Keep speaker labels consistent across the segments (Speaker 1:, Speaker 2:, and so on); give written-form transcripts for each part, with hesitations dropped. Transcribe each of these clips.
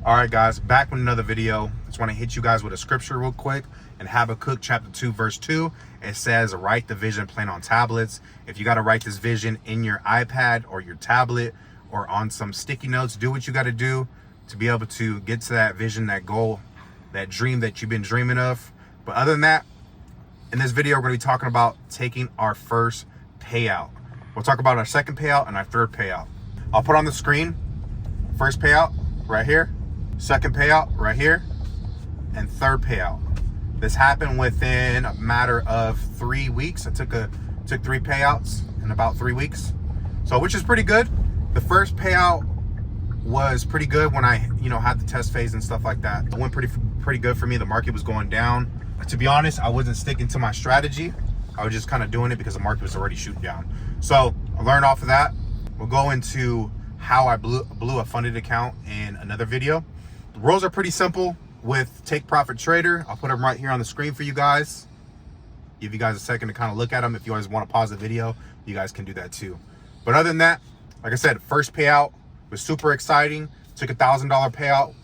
Speaker 1: All right, guys, back with another video. Just want to hit you guys with a scripture real quick. In Habakkuk chapter 2, verse 2, it says, write the vision plain on tablets. If you got to write this vision in your iPad or your tablet or on some sticky notes, do what you got to do to be able to get to that vision, that goal, that dream that you've been dreaming of. But other than that, in this video, we're going to be talking about taking our first payout. We'll talk about our second payout and our third payout. I'll put on the screen, first payout right here, second payout right here, and third payout. This happened within a matter of 3 weeks. I took 3 payouts in about 3 weeks, so which is pretty good. The first payout was pretty good when I, had the test phase and stuff like that. It went pretty good for me. The market was going down. To be honest, I wasn't sticking to my strategy. I was just kind of doing it because the market was already shooting down. So I learned off of that. We'll go into how I blew a funded account in another video. The rules are pretty simple with Take Profit Trader. I'll put them right here on the screen for you guys. Give you guys a second to kind of look at them. If you guys want to pause the video, you guys can do that too. But other than that, like I said, first payout was super exciting. Took $1,000 payout.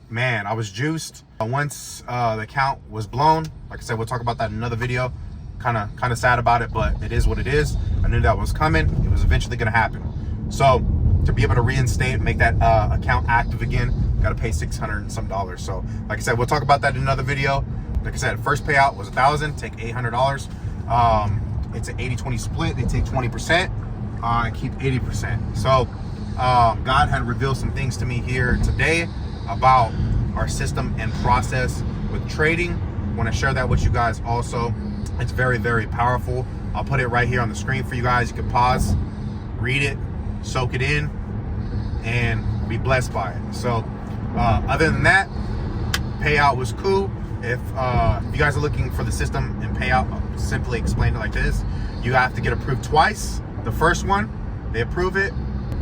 Speaker 1: Man, I was juiced. Once the account was blown, like I said, we'll talk about that in another video. Kind of sad about it, but it is what it is. I knew that was coming. It was eventually going to happen. So to be able to reinstate, make that account active again, got to pay $600 and some. So like I said, we'll talk about that in another video. Like I said, first payout was $1,000, take $800. It's an 80-20 split. They take 20% and keep 80%. So God had revealed some things to me here today about our system and process with trading. I want to share that with you guys also. It's very, very powerful. I'll put it right here on the screen for you guys. You can pause, read it, soak it in, and be blessed by it. So other than that, payout was cool. If you guys are looking for the system and payout, I'll simply explain it like this. You have to get approved twice. The first one, they approve it.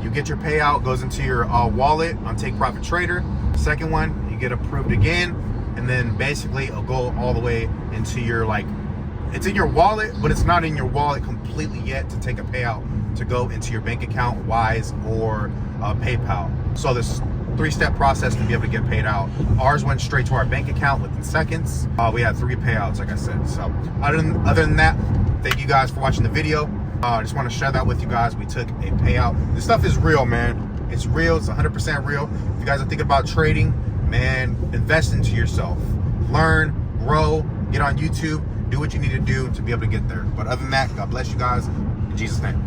Speaker 1: You get your payout, goes into your wallet on Take Profit Trader. Second one, you get approved again, and then basically it'll go all the way into your, it's in your wallet, but it's not in your wallet completely yet to take a payout to go into your bank account, Wise or PayPal. So this 3-step process to be able to get paid out. Ours went straight to our bank account within seconds. We had 3 payouts, like I said. So other than that, thank you guys for watching the video. I just want to share that with you guys. We took a payout. This stuff is real, man. It's real. It's 100% real. If you guys are thinking about trading, man, invest into yourself. Learn, grow, get on YouTube, do what you need to do to be able to get there. But other than that, God bless you guys. In Jesus' name.